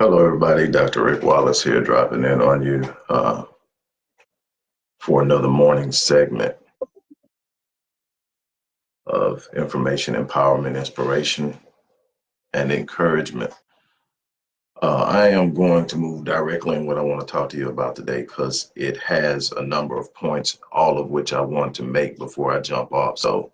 Hello, everybody. Dr. Rick Wallace here, dropping in on you for another morning segment of information, empowerment, inspiration, and encouragement. I am going to move directly in what I want to talk to you about today because it has a number of points, all of which I want to make before I jump off. So,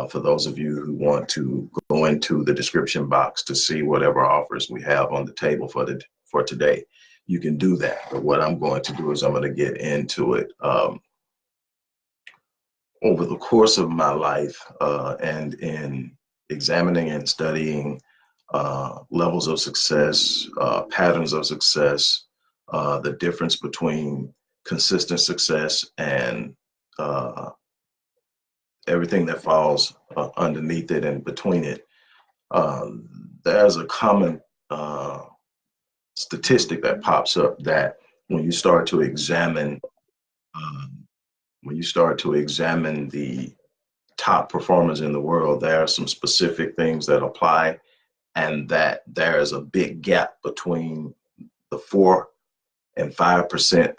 for those of you who want to go into the description box to see whatever offers we have on the table for today, you can do that. But what I'm going to do is I'm going to get into it. Over the course of my life and in examining and studying levels of success, patterns of success, the difference between consistent success and uh, everything that falls underneath it and between it. There's a common statistic that pops up that when you start to examine um, the top performers in the world, there are some specific things that apply, and that there is a big gap between the 4 and 5%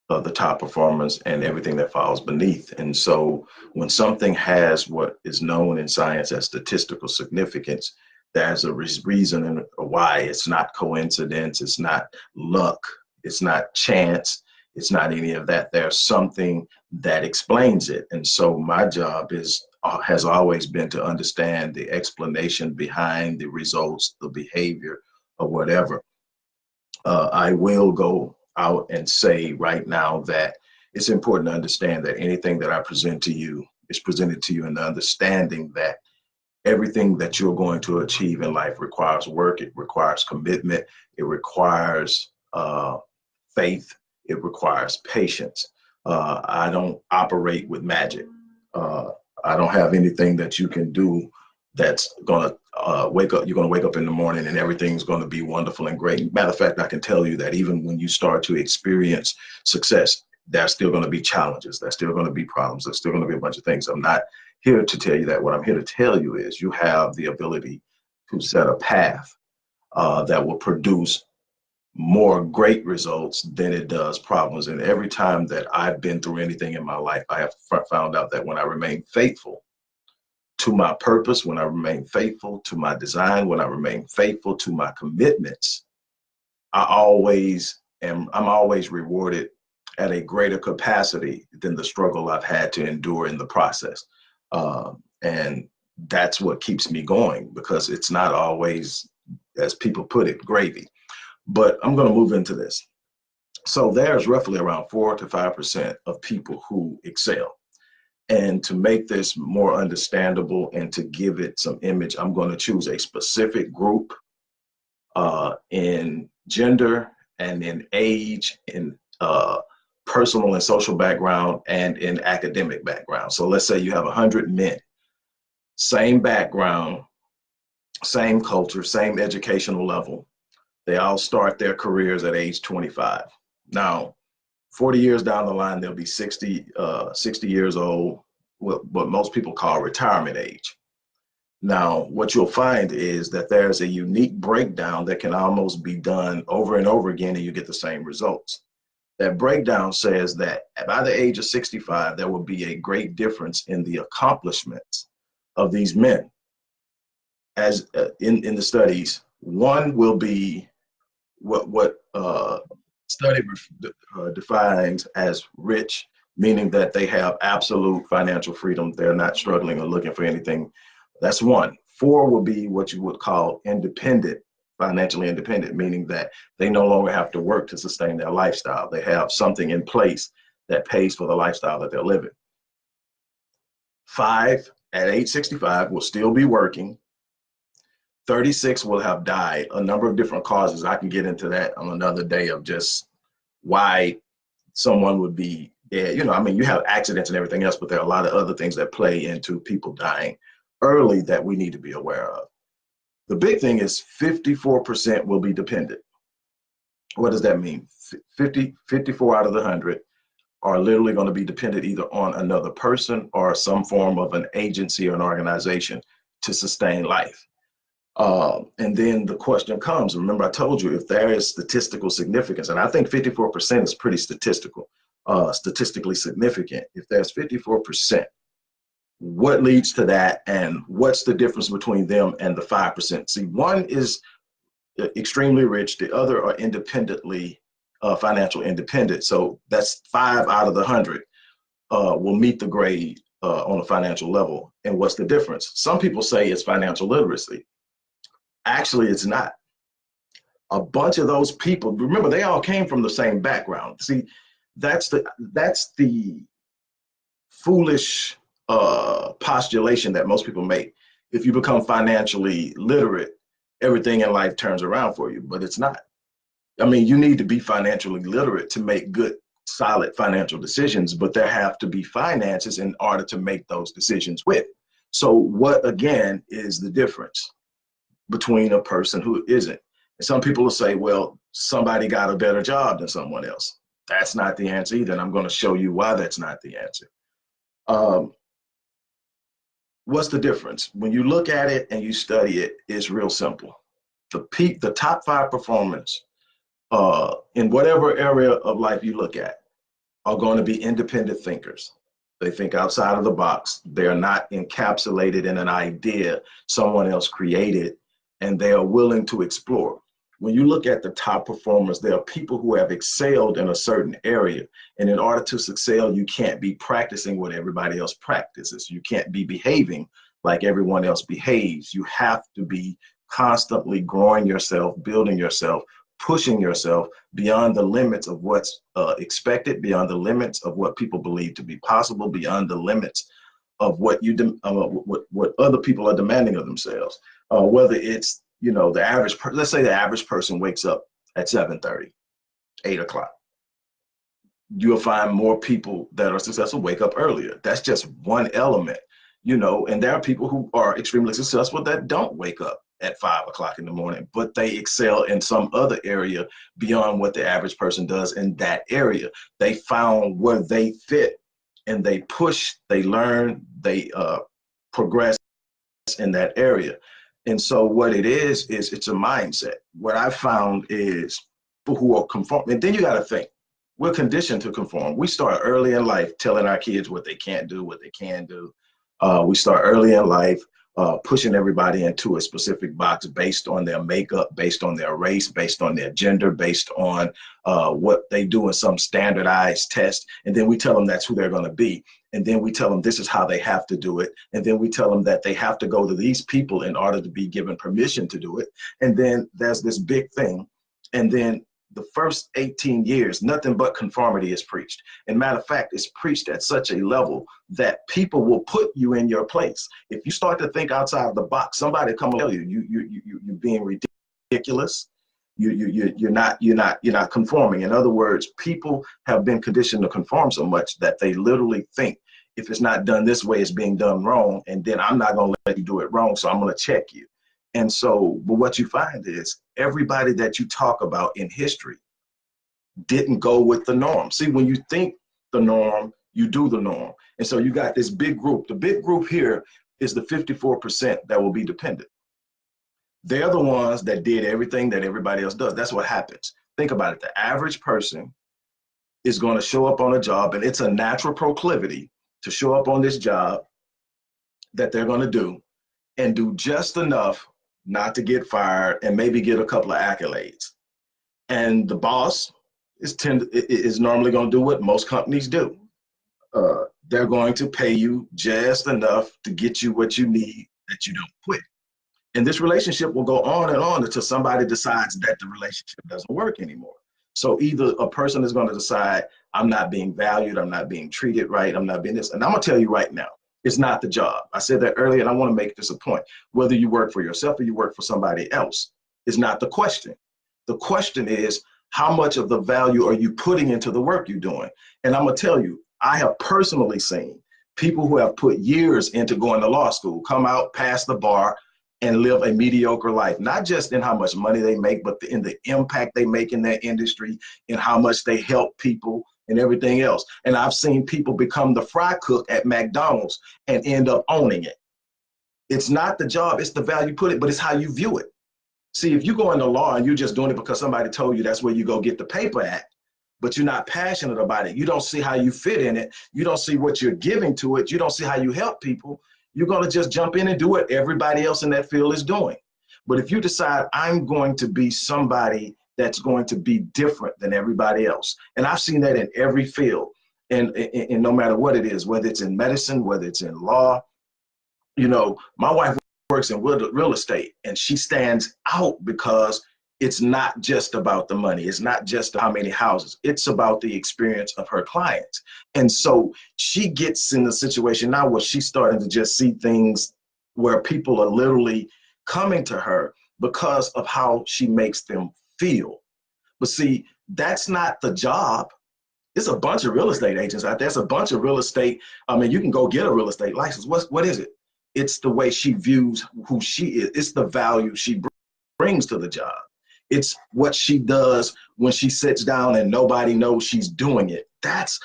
of the top performers and everything that falls beneath. And so when something has what is known in science as statistical significance, there's a reason why. It's not coincidence, it's not luck, it's not chance, it's not any of that. There's something that explains it. And so my job has always been to understand the explanation behind the results, the behavior, or whatever. I will go out and say right now that it's important to understand that anything that I present to you is presented to you in the understanding that everything that you're going to achieve in life requires work, it requires commitment, it requires faith, it requires patience. I don't operate with magic. Uh, I don't have anything that you can do that's going to you're going to wake up in the morning and everything's going to be wonderful and great. Matter of fact, I can tell you that even when you start to experience success, there's still going to be challenges. There's still going to be problems. There's still going to be a bunch of things. I'm not here to tell you that. What I'm here to tell you is you have the ability to set a path that will produce more great results than it does problems. And every time that I've been through anything in my life, I have found out that when I remain faithful to my purpose, when I remain faithful to my design, when I remain faithful to my commitments, I'm always rewarded at a greater capacity than the struggle I've had to endure in the process. And that's what keeps me going, because it's not always, as people put it, gravy. But I'm going to move into this. So there's roughly around 4 to 5% of people who excel. And to make this more understandable and to give it some image, I'm going to choose a specific group in gender and in age, in personal and social background, and in academic background. So let's say you have 100 men, same background, same culture, same educational level. They all start their careers at age 25. Now, 40 years down the line, they'll be 60 years old, what most people call retirement age. Now, what you'll find is that there's a unique breakdown that can almost be done over and over again, and you get the same results. That breakdown says that by the age of 65, there will be a great difference in the accomplishments of these men. As in the studies, one will be what study defines as rich, meaning that they have absolute financial freedom. They're not struggling or looking for anything. That's one. Four will be what you would call independent, financially independent, meaning that they no longer have to work to sustain their lifestyle. They have something in place that pays for the lifestyle that they're living. 5, at age 65, will still be working. 36 will have died. A number of different causes. I can get into that on another day of just why someone would be dead. You know, I mean, you have accidents and everything else, but there are a lot of other things that play into people dying early that we need to be aware of. The big thing is 54% will be dependent. What does that mean? 54 out of the 100 are literally going to be dependent either on another person or some form of an agency or an organization to sustain life. And then the question comes, remember I told you, if there is statistical significance, and I think 54% is pretty statistically significant. If there's 54%, what leads to that, and what's the difference between them and the 5%? See, one is extremely rich, the other are independently financial independent. So that's 5 out of the 100 will meet the grade on a financial level. And what's the difference? Some people say it's financial literacy. Actually, it's not. A bunch of those people, remember, they all came from the same background. See, that's the foolish postulation that most people make. If you become financially literate, everything in life turns around for you, but it's not. I mean, you need to be financially literate to make good, solid financial decisions, but there have to be finances in order to make those decisions with. So what, again, is the difference between a person who isn't? And some people will say, well, somebody got a better job than someone else. That's not the answer either, and I'm going to show you why that's not the answer. Um, what's the difference? When you look at it and you study it, it's real simple. The top 5 performers in whatever area of life you look at are going to be independent thinkers. They think outside of the box. They're not encapsulated in an idea someone else created, and they are willing to explore. When you look at the top performers, there are people who have excelled in a certain area. And in order to excel, you can't be practicing what everybody else practices. You can't be behaving like everyone else behaves. You have to be constantly growing yourself, building yourself, pushing yourself beyond the limits of what's expected, beyond the limits of what people believe to be possible, beyond the limits of what what other people are demanding of themselves. Whether it's, the average, let's say the average person wakes up at 7:30, 8 o'clock. You'll find more people that are successful wake up earlier. That's just one element, and there are people who are extremely successful that don't wake up at 5 o'clock in the morning, but they excel in some other area beyond what the average person does in that area. They found where they fit, and they push, they learn, they progress in that area. And so what it is it's a mindset. What I found is people who are conform, and then you got to think, we're conditioned to conform. We start early in life telling our kids what they can't do, what they can do. We start early in life pushing everybody into a specific box based on their makeup, based on their race, based on their gender, based on what they do in some standardized test. And then we tell them that's who they're going to be. And then we tell them this is how they have to do it. And then we tell them that they have to go to these people in order to be given permission to do it. And then there's this big thing. And then the first 18 years, nothing but conformity is preached. And matter of fact, it's preached at such a level that people will put you in your place. If you start to think outside of the box, somebody come and tell you're being ridiculous. You're not conforming. In other words, people have been conditioned to conform so much that they literally think if it's not done this way, it's being done wrong. And then I'm not going to let you do it wrong, so I'm going to check you. And so, but what you find is everybody that you talk about in history didn't go with the norm. See, when you think the norm, you do the norm. And so you got this big group. The big group here is the 54% that will be dependent. They're the ones that did everything that everybody else does. That's what happens. Think about it. The average person is going to show up on a job, and it's a natural proclivity to show up on this job that they're going to do and do just enough not to get fired and maybe get a couple of accolades. And the boss is normally going to do what most companies do. They're going to pay you just enough to get you what you need that you don't quit. And this relationship will go on and on until somebody decides that the relationship doesn't work anymore. So either a person is going to decide, I'm not being valued, I'm not being treated right, I'm not being this. And I'm going to tell you right now, it's not the job. I said that earlier, and I want to make this a point. Whether you work for yourself or you work for somebody else is not the question. The question is, how much of the value are you putting into the work you're doing? And I'm going to tell you, I have personally seen people who have put years into going to law school come out, pass the bar, and live a mediocre life, not just in how much money they make, but in the impact they make in their industry, in how much they help people and everything else. And I've seen people become the fry cook at McDonald's and end up owning it. It's not the job, it's the value you put it, but it's how you view it. See, if you go into law and you're just doing it because somebody told you that's where you go get the paper at, but you're not passionate about it, you don't see how you fit in it, you don't see what you're giving to it, you don't see how you help people, you're going to just jump in and do what everybody else in that field is doing. But if you decide, I'm going to be somebody that's going to be different than everybody else, and I've seen that in every field, and no matter what it is, whether it's in medicine, whether it's in law, my wife works in real estate, and she stands out because it's not just about the money. It's not just how many houses. It's about the experience of her clients. And so she gets in the situation now where she's starting to just see things where people are literally coming to her because of how she makes them feel. But see, that's not the job. There's a bunch of real estate agents out there. There's a bunch of real estate. I mean, you can go get a real estate license. What is it? It's the way she views who she is. It's the value she brings to the job. It's what she does when she sits down and nobody knows she's doing it. That's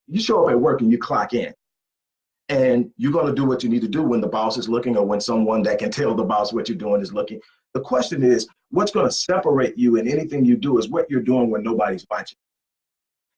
you show up at work and you clock in, and you're going to do what you need to do when the boss is looking, or when someone that can tell the boss what you're doing is looking. The question is, what's going to separate you in anything you do is what you're doing when nobody's watching.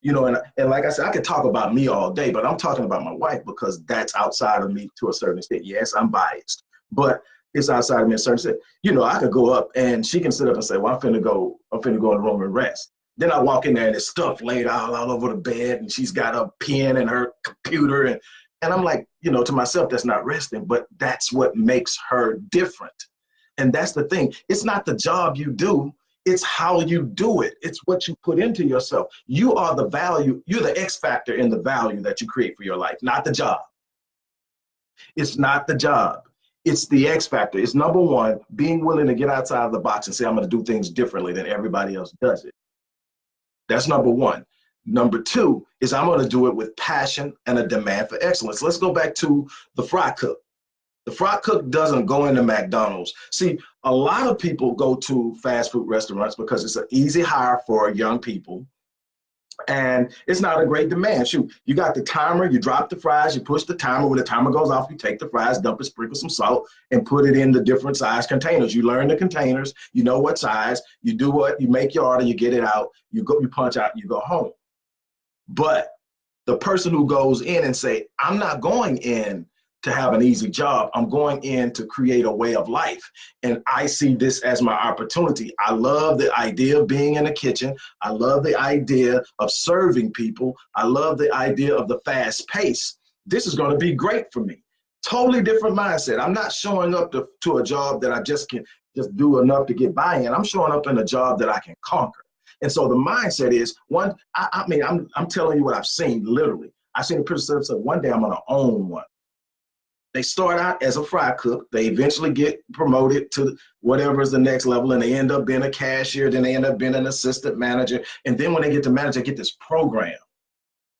And like I said, I could talk about me all day, but I'm talking about my wife because that's outside of me to a certain extent. Yes, I'm biased, but it's outside of me to a certain extent. I could go up and she can sit up and say, well, I'm finna go in the room and rest. Then I walk in there and there's stuff laid out all over the bed, and she's got a pen and her computer. And I'm like, to myself, that's not resting, but that's what makes her different. And that's the thing. It's not the job you do. It's how you do it. It's what you put into yourself. You are the value. You're the X factor in the value that you create for your life, not the job. It's not the job. It's the X factor. It's number one, being willing to get outside of the box and say, I'm going to do things differently than everybody else does it. That's number one. Number two is I'm going to do it with passion and a demand for excellence. Let's go back to the fry cook. The fry cook doesn't go into McDonald's. See, a lot of people go to fast food restaurants because it's an easy hire for young people, and it's not a great demand. Shoot, you got the timer, you drop the fries, you push the timer. When the timer goes off, you take the fries, dump it, sprinkle some salt, and put it in the different size containers. You learn the containers, you know what size, you do what, you make your order, you get it out, you punch out, you go home. But the person who goes in and say, I'm not going in to have an easy job. I'm going in to create a way of life. And I see this as my opportunity. I love the idea of being in the kitchen. I love the idea of serving people. I love the idea of the fast pace. This is going to be great for me. Totally different mindset. I'm not showing up to a job that I just can just do enough to get by in. I'm showing up in a job that I can conquer. And so the mindset is one, I'm telling you what I've seen, literally. I've seen a person say, one day I'm going to own one. They start out as a fry cook. They eventually get promoted to whatever is the next level, and they end up being a cashier. Then they end up being an assistant manager. And then when they get to manager, they get this program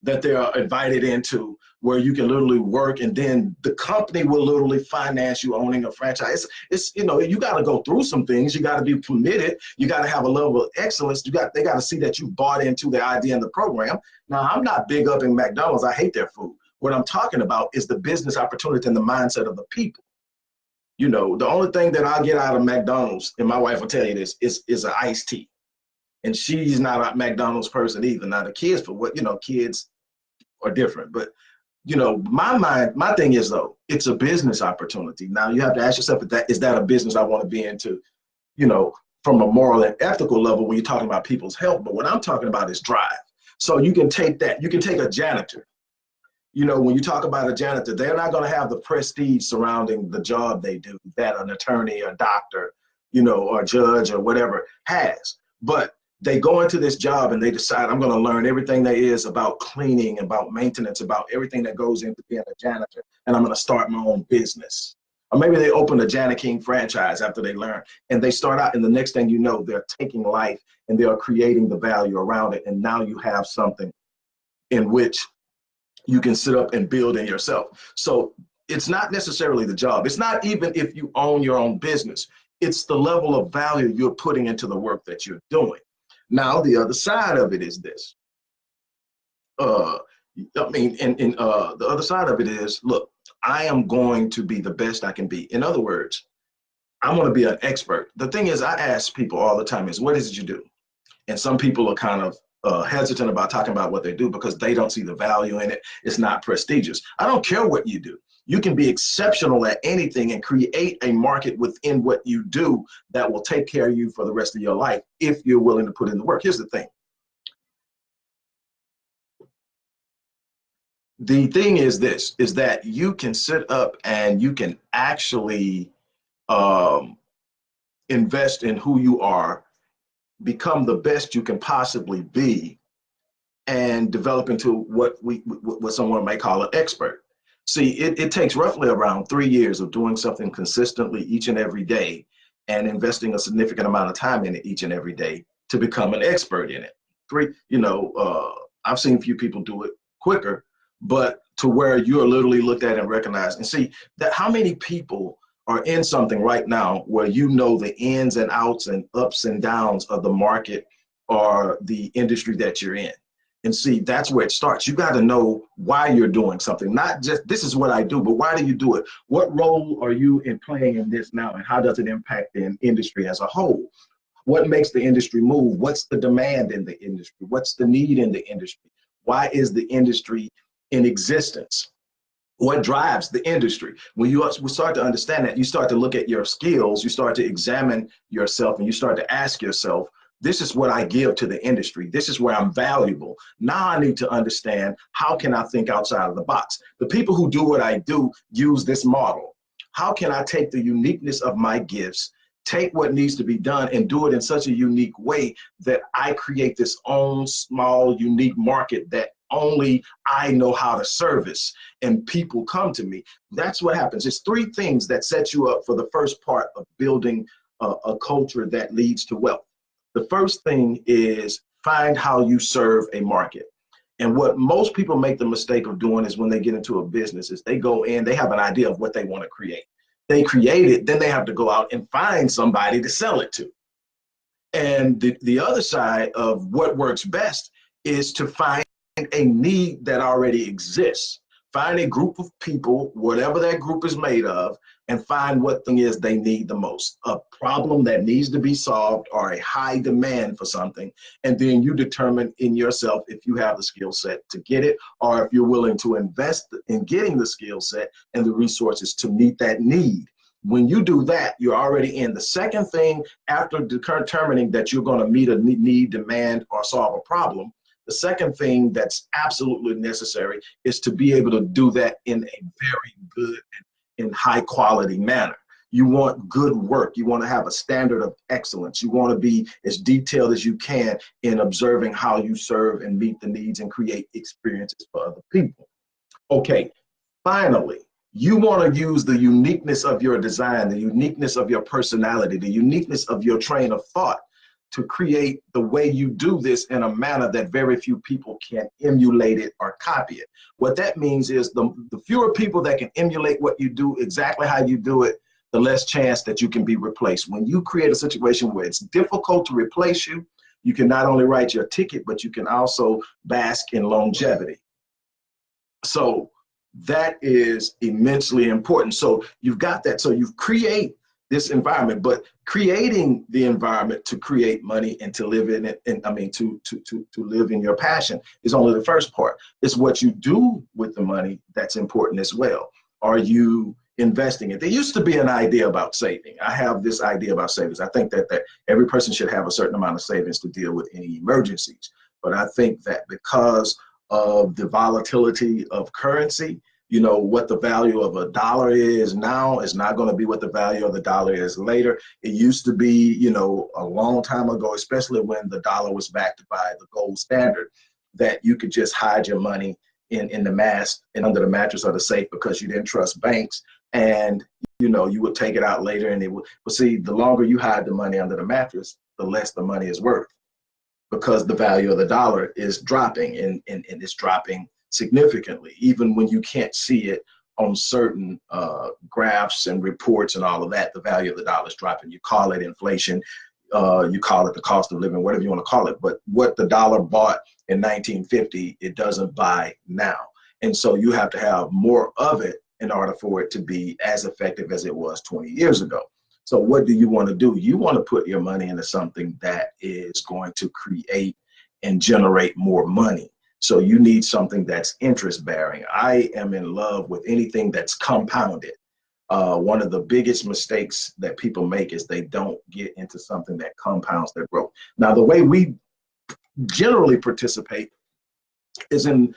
that they are invited into where you can literally work, and then the company will literally finance you owning a franchise. It's you got to go through some things. You got to be committed. You got to have a level of excellence. They got to see that you bought into the idea and the program. Now, I'm not big up in McDonald's. I hate their food. What I'm talking about is the business opportunity and the mindset of the people. The only thing that I get out of McDonald's, and my wife will tell you this, is an iced tea. And she's not a McDonald's person either. Now the kids, kids are different. But, my thing is, though, it's a business opportunity. Now you have to ask yourself, is that a business I want to be into, from a moral and ethical level when you're talking about people's health. But what I'm talking about is drive. So you can take that. You can take a janitor. When you talk about a janitor, they're not going to have the prestige surrounding the job they do that an attorney or doctor, or judge or whatever has. But they go into this job and they decide, I'm going to learn everything there is about cleaning, about maintenance, about everything that goes into being a janitor, and I'm going to start my own business. Or maybe they open a Jana King franchise after they learn, and they start out, and the next thing you know, they're taking life and they are creating the value around it. And now you have something in which you can sit up and build in yourself. So it's not necessarily the job. It's not even if you own your own business. It's the level of value you're putting into the work that you're doing. Now, the other side of it is this. I mean, and the other side of it is, look, I am going to be the best I can be. In other words, I'm going to be an expert. The thing is, I ask people all the time is, what is it you do? And some people are kind of hesitant about talking about what they do because they don't see the value in it. It's not prestigious. I don't care what you do. You can be exceptional at anything and create a market within what you do that will take care of you for the rest of your life if you're willing to put in the work. Here's the thing. The thing is this, is that you can sit up and you can actually um, invest in who you are, become the best you can possibly be, and develop into what someone might call an expert. See, it takes roughly around 3 years of doing something consistently each and every day and investing a significant amount of time in it each and every day to become an expert in it. I've seen a few people do it quicker, but to where you're literally looked at and recognized. And see that how many people are in something right now where you know the ins and outs and ups and downs of the market or the industry that you're in. And see, that's where it starts. You got to know why you're doing something, not just this is what I do, but why do you do it? What role are you in playing in this now, and how does it impact the industry as a whole? What makes the industry move? What's the demand in the industry? What's the need in the industry? Why is the industry in existence? What drives the industry? When you start to understand that, you start to look at your skills, you start to examine yourself, and you start to ask yourself, this is what I give to the industry. This is where I'm valuable. Now I need to understand, how can I think outside of the box? The people who do what I do use this model. How can I take the uniqueness of my gifts, take what needs to be done, and do it in such a unique way that I create this own small, unique market that only I know how to service, and people come to me. That's what happens. It's three things that set you up for the first part of building a culture that leads to wealth. The first thing is find how you serve a market. And what most people make the mistake of doing is when they get into a business is they go in, they have an idea of what they want to create. They create it, then they have to go out and find somebody to sell it to. And the other side of what works best is to find a need that already exists. Find a group of people, whatever that group is made of, and find what thing is they need the most, a problem that needs to be solved or a high demand for something. And then you determine in yourself if you have the skill set to get it, or if you're willing to invest in getting the skill set and the resources to meet that need. When you do that, you're already in. The second thing, after determining that you're going to meet a need, demand, or solve a problem, the second thing that's absolutely necessary is to be able to do that in a very good and high quality manner. You want good work. You want to have a standard of excellence. You want to be as detailed as you can in observing how you serve and meet the needs and create experiences for other people. Okay, finally, you want to use the uniqueness of your design, the uniqueness of your personality, the uniqueness of your train of thought to create the way you do this in a manner that very few people can emulate it or copy it. What that means is the fewer people that can emulate what you do exactly how you do it, the less chance that you can be replaced. When you create a situation where it's difficult to replace you, you can not only write your ticket, but you can also bask in longevity. So that is immensely important. So you've got that. So you create this environment, but creating the environment to create money and to live in it, and I mean to live in your passion is only the first part. It's what you do with the money that's important as well. Are you investing it? There used to be an idea about saving. I have this idea about savings. I think that every person should have a certain amount of savings to deal with any emergencies. But I think that because of the volatility of currency, you know, what the value of a dollar is now is not going to be what the value of the dollar is later. It used to be, you know, a long time ago, especially when the dollar was backed by the gold standard, that you could just hide your money in the mass and under the mattress or the safe because you didn't trust banks. And, you know, you would take it out later and it would, but see, the longer you hide the money under the mattress, the less the money is worth because the value of the dollar is dropping and it's dropping significantly, even when you can't see it on certain graphs and reports and all of that. The value of the dollar is dropping. You call it inflation. You call it the cost of living, whatever you want to call it. But what the dollar bought in 1950, it doesn't buy now. And so you have to have more of it in order for it to be as effective as it was 20 years ago. So what do you want to do? You want to put your money into something that is going to create and generate more money. So you need something that's interest bearing. I am in love with anything that's compounded. One of the biggest mistakes that people make is they don't get into something that compounds their growth. Now, the way we generally participate is in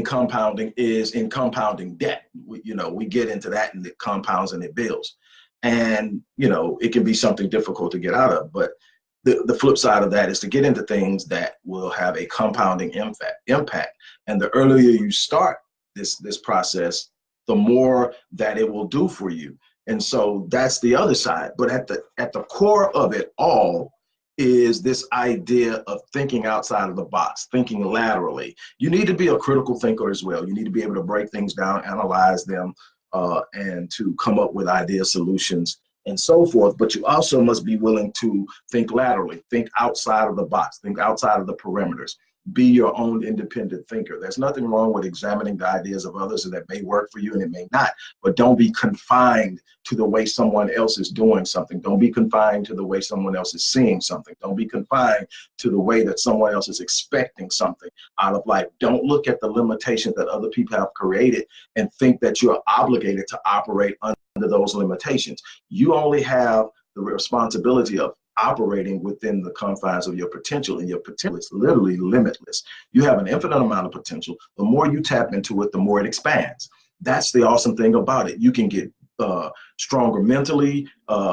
compounding, is in compounding debt. We get into that, and it compounds and it builds. And, it can be something difficult to get out of. But the flip side of that is to get into things that will have a compounding impact. And the earlier you start this process, the more that it will do for you. And so that's the other side. But at the core of it all is this idea of thinking outside of the box, thinking laterally. You need to be a critical thinker as well. You need to be able to break things down, analyze them, and to come up with idea solutions and so forth. But you also must be willing to think laterally, think outside of the box, think outside of the perimeters. Be your own independent thinker. There's nothing wrong with examining the ideas of others that may work for you and it may not, but don't be confined to the way someone else is doing something. Don't be confined to the way someone else is seeing something. Don't be confined to the way that someone else is expecting something out of life. Don't look at the limitations that other people have created and think that you're obligated to operate under those limitations. You only have the responsibility of operating within the confines of your potential, and your potential is literally limitless. You have an infinite amount of potential. The more you tap into it, the more it expands. That's the awesome thing about it. You can get stronger mentally,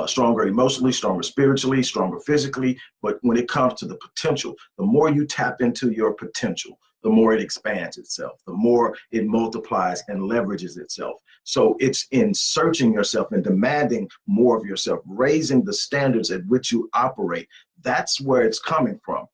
stronger emotionally, stronger spiritually, stronger physically. But when it comes to the potential, the more you tap into your potential, the more it expands itself, the more it multiplies and leverages itself. So it's in searching yourself and demanding more of yourself, raising the standards at which you operate. That's where it's coming from.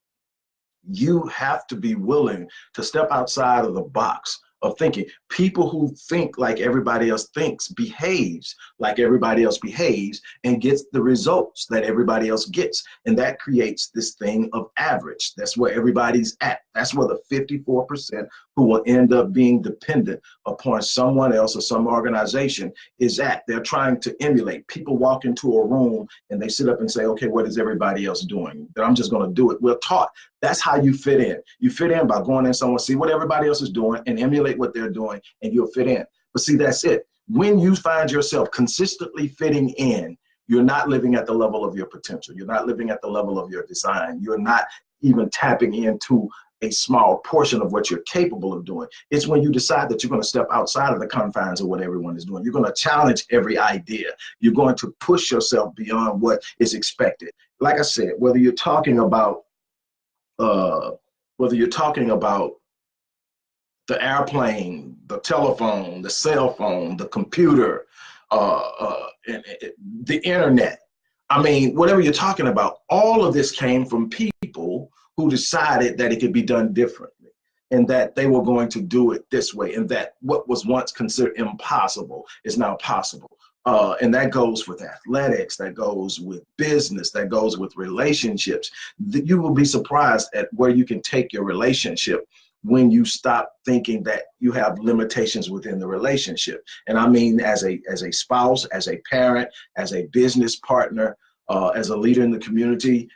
You have to be willing to step outside of the box of thinking. People who think like everybody else thinks behaves like everybody else behaves and gets the results that everybody else gets. And that creates this thing of average. That's where everybody's at. That's where the 54% who will end up being dependent upon someone else or some organization is at. They're trying to emulate. People walk into a room and they sit up and say, okay, what is everybody else doing? Then I'm just going to do it. We're taught that's how you fit in. You fit in by going in somewhere, see what everybody else is doing and emulate what they're doing, and you'll fit in. But see, that's it. When you find yourself consistently fitting in, you're not living at the level of your potential. You're not living at the level of your design. You're not even tapping into a small portion of what you're capable of doing. It's when you decide that you're going to step outside of the confines of what everyone is doing. You're going to challenge every idea. You're going to push yourself beyond what is expected. Like I said, whether you're talking about the airplane, the telephone, the cell phone, the computer, the internet. I mean, whatever you're talking about, all of this came from people who decided that it could be done differently and that they were going to do it this way, and that what was once considered impossible is now possible. And that goes with athletics, that goes with business, that goes with relationships. You will be surprised at where you can take your relationship when you stop thinking that you have limitations within the relationship. And I mean, as a spouse, as a parent, as a business partner, as a leader in the community,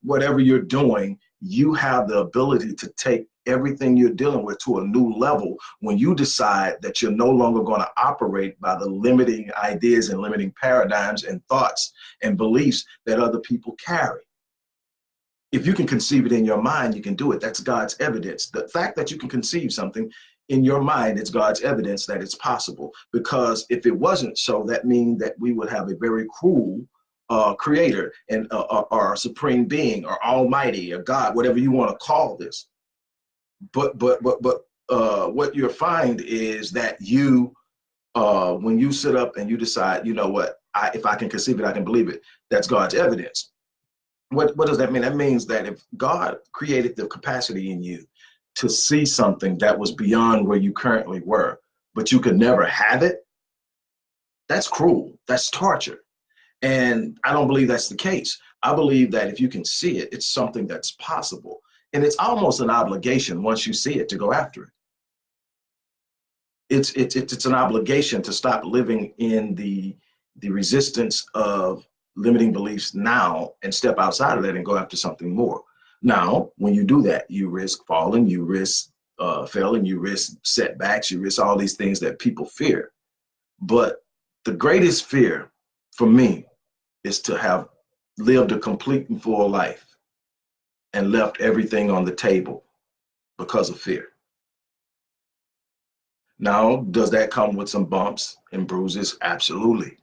whatever you're doing, you have the ability to take everything you're dealing with to a new level when you decide that you're no longer going to operate by the limiting ideas and limiting paradigms and thoughts and beliefs that other people carry. If you can conceive it in your mind, you can do it. That's God's evidence. The fact that you can conceive something in your mind, it's God's evidence that it's possible. Because if it wasn't so, that means that we would have a very cruel creator and or supreme being or almighty or God, whatever you want to call this. But what you'll find is that you, when you sit up and you decide, you know what, if I can conceive it, I can believe it. That's God's evidence. What does that mean? That means that if God created the capacity in you to see something that was beyond where you currently were, but you could never have it, that's cruel. That's torture. And I don't believe that's the case. I believe that if you can see it, it's something that's possible. And it's almost an obligation once you see it to go after it. It's an obligation to stop living in the resistance of limiting beliefs now and step outside of that and go after something more. Now, when you do that, you risk falling, you risk failing, you risk setbacks, you risk all these things that people fear. But the greatest fear for me is to have lived a complete and full life and left everything on the table because of fear. Now, does that come with some bumps and bruises? Absolutely.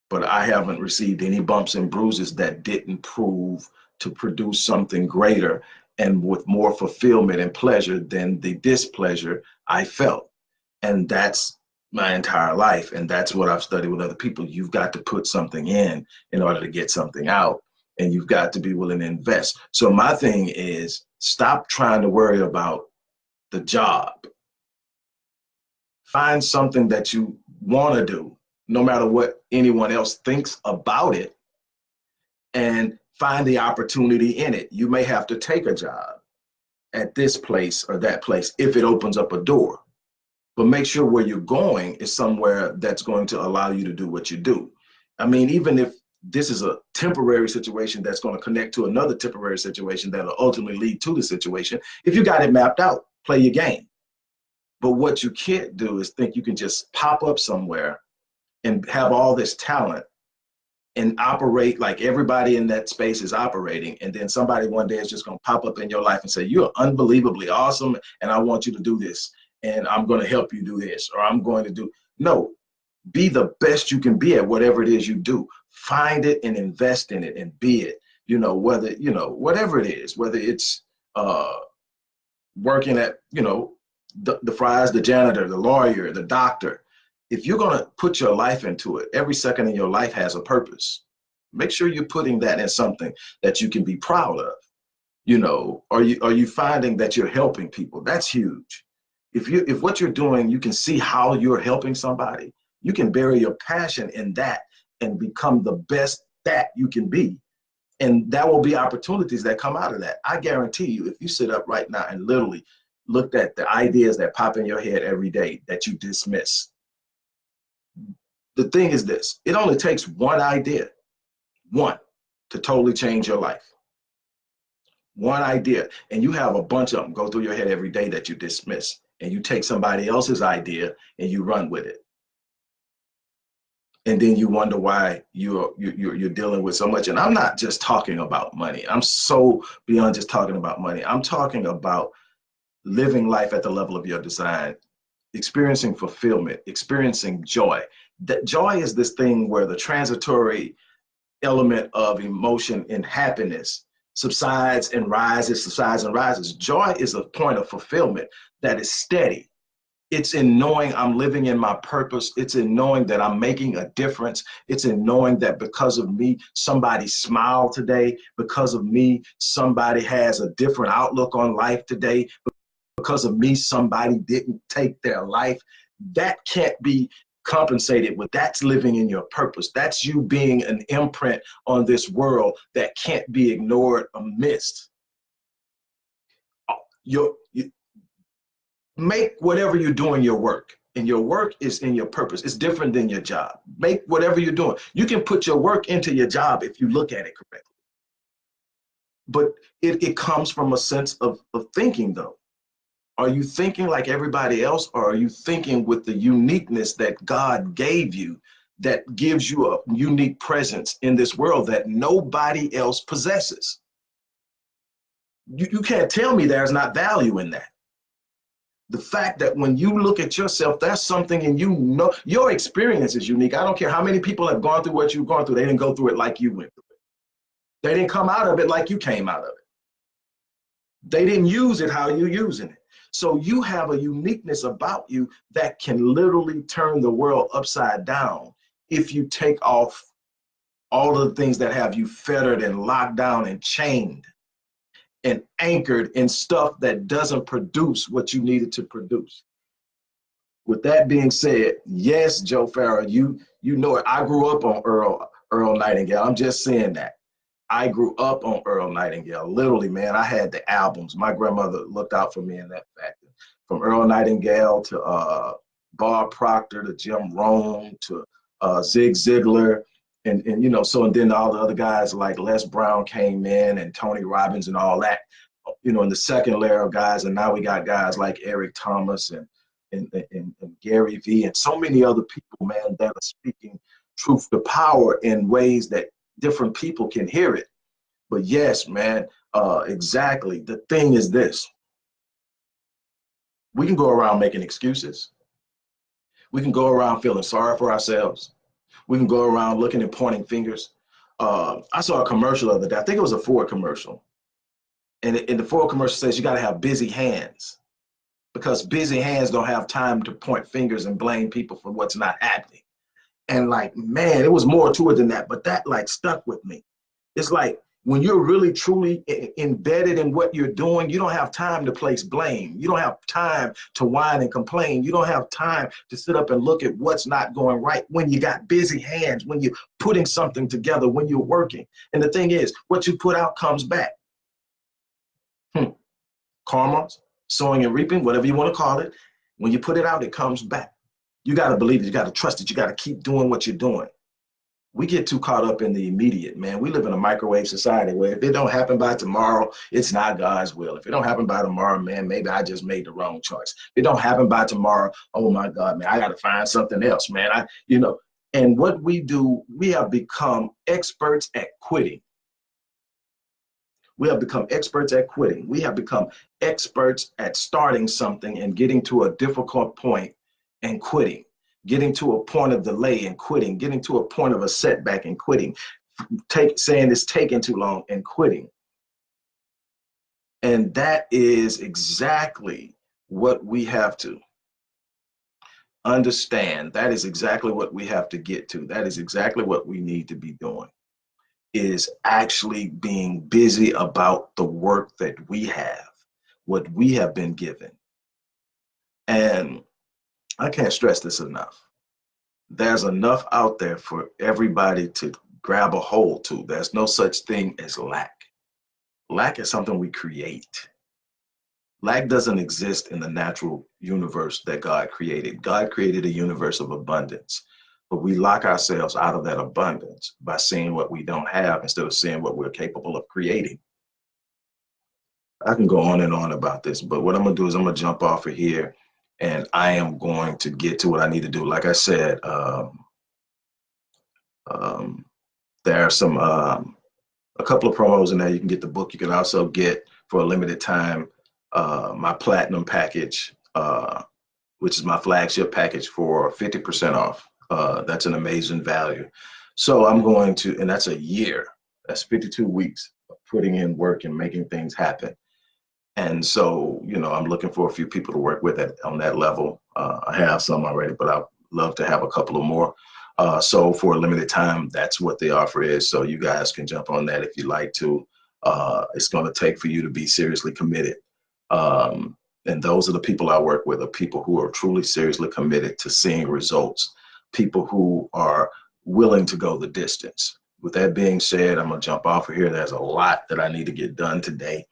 But I haven't received any bumps and bruises that didn't prove to produce something greater and with more fulfillment and pleasure than the displeasure I felt. And that's my entire life. And that's what I've studied with other people. You've got to put something in order to get something out. And you've got to be willing to invest. So my thing is stop trying to worry about the job. Find something that you want to do, no matter what anyone else thinks about it, and find the opportunity in it. You may have to take a job at this place or that place if it opens up a door, but make sure where you're going is somewhere that's going to allow you to do what you do. I mean, even if this is a temporary situation that's going to connect to another temporary situation that'll ultimately lead to the situation, if you got it mapped out, play your game. But what you can't do is think you can just pop up somewhere and have all this talent and operate like everybody in that space is operating. And then somebody one day is just going to pop up in your life and say, you're unbelievably awesome. And I want you to do this. And I'm going to help you do this, or I'm going to do. No, be the best you can be at whatever it is you do. Find it and invest in it and be it, whether, whatever it is, whether it's working at, the fries, the janitor, the lawyer, the doctor. If you're going to put your life into it, every second in your life has a purpose. Make sure you're putting that in something that you can be proud of. Are you finding that you're helping people? That's huge. If what you're doing, you can see how you're helping somebody, you can bury your passion in that and become the best that you can be. And there will be opportunities that come out of that. I guarantee you, if you sit up right now and literally looked at the ideas that pop in your head every day that you dismiss. The thing is this, it only takes one idea, one, to totally change your life. One idea, and you have a bunch of them go through your head every day that you dismiss, and you take somebody else's idea and you run with it. And then you wonder why you're dealing with so much. And I'm not just talking about money. I'm so beyond just talking about money. I'm talking about living life at the level of your design, experiencing fulfillment, experiencing joy. That joy is this thing where the transitory element of emotion and happiness subsides and rises, subsides and rises. Joy is a point of fulfillment that is steady. It's in knowing I'm living in my purpose. It's in knowing that I'm making a difference. It's in knowing that because of me, somebody smiled today. Because of me, somebody has a different outlook on life today. Because of me, somebody didn't take their life. That can't be compensated with. That's living in your purpose. That's you being an imprint on this world that can't be ignored or missed. You make whatever you're doing your work, and your work is in your purpose. It's different than your job. Make whatever you're doing. You can put your work into your job if you look at it correctly. But it comes from a sense of thinking, though. Are you thinking like everybody else, or are you thinking with the uniqueness that God gave you that gives you a unique presence in this world that nobody else possesses? You can't tell me there's not value in that. The fact that when you look at yourself, there's something and your experience is unique. I don't care how many people have gone through what you've gone through. They didn't go through it like you went through it. They didn't come out of it like you came out of it. They didn't use it how you're using it. So you have a uniqueness about you that can literally turn the world upside down if you take off all of the things that have you fettered and locked down and chained and anchored in stuff that doesn't produce what you needed to produce. With that being said, yes, Joe Farrell, you know it. I grew up on Earl Nightingale. I'm just saying that. I grew up on Earl Nightingale. Literally, man, I had the albums. My grandmother looked out for me in that fact. From Earl Nightingale to Bob Proctor to Jim Rohn to Zig Ziglar. And you know, so and then all the other guys like Les Brown came in and Tony Robbins and all that, you know, in the second layer of guys. And now we got guys like Eric Thomas and Gary Vee and so many other people, man, that are speaking truth to power in ways that different people can hear it. But yes, man, exactly. The thing is this: we can go around making excuses. We can go around feeling sorry for ourselves. We can go around looking and pointing fingers. I saw a commercial the other day. I think it was a Ford commercial. And the Ford commercial says you got to have busy hands because busy hands don't have time to point fingers and blame people for what's not happening. And like, man, it was more to it than that, but that like stuck with me. It's like when you're really truly embedded in what you're doing, you don't have time to place blame. You don't have time to whine and complain. You don't have time to sit up and look at what's not going right when you got busy hands, when you're putting something together, when you're working. And the thing is, what you put out comes back. Karma, sowing and reaping, whatever you want to call it. When you put it out, it comes back. You got to believe it. You got to trust it. You got to keep doing what you're doing. We get too caught up in the immediate, man. We live in a microwave society where if it don't happen by tomorrow, it's not God's will. If it don't happen by tomorrow, man, maybe I just made the wrong choice. If it don't happen by tomorrow, oh my God, man, I got to find something else, man. And what we do, we have become experts at quitting. We have become experts at quitting. We have become experts at starting something and getting to a difficult point and quitting, getting to a point of delay and quitting, getting to a point of a setback and quitting, saying it's taking too long and quitting. And that is exactly what we have to understand. That is exactly what we have to get to. That is exactly what we need to be doing, is actually being busy about the work that we have, what we have been given. And I can't stress this enough. There's enough out there for everybody to grab a hold to. There's no such thing as lack. Lack is something we create. Lack doesn't exist in the natural universe that God created. God created a universe of abundance, but we lock ourselves out of that abundance by seeing what we don't have instead of seeing what we're capable of creating. I can go on and on about this, but what I'm going to do is I'm going to jump off of here and I am going to get to what I need to do. Like I said, there are a couple of promos in there. You can get the book. You can also get, for a limited time, my platinum package, which is my flagship package, for 50% off. That's an amazing value. So I'm going to, and that's a year. That's 52 weeks of putting in work and making things happen. And so, you know, I'm looking for a few people to work with on that level. I have some already, but I'd love to have a couple of more. So for a limited time, that's what the offer is. So you guys can jump on that if you'd like to. It's going to take for you to be seriously committed. And those are the people I work with, are people who are truly seriously committed to seeing results, people who are willing to go the distance. With that being said, I'm going to jump off of here. There's a lot that I need to get done today.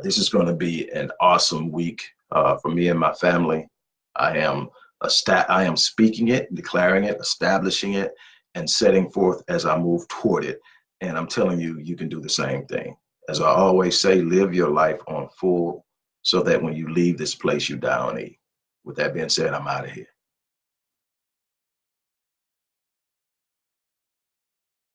This is going to be an awesome week for me and my family. I am speaking it, declaring it, establishing it, and setting forth as I move toward it. And I'm telling you, you can do the same thing. As I always say, live your life on full so that when you leave this place, you die on E. With that being said, I'm out of here.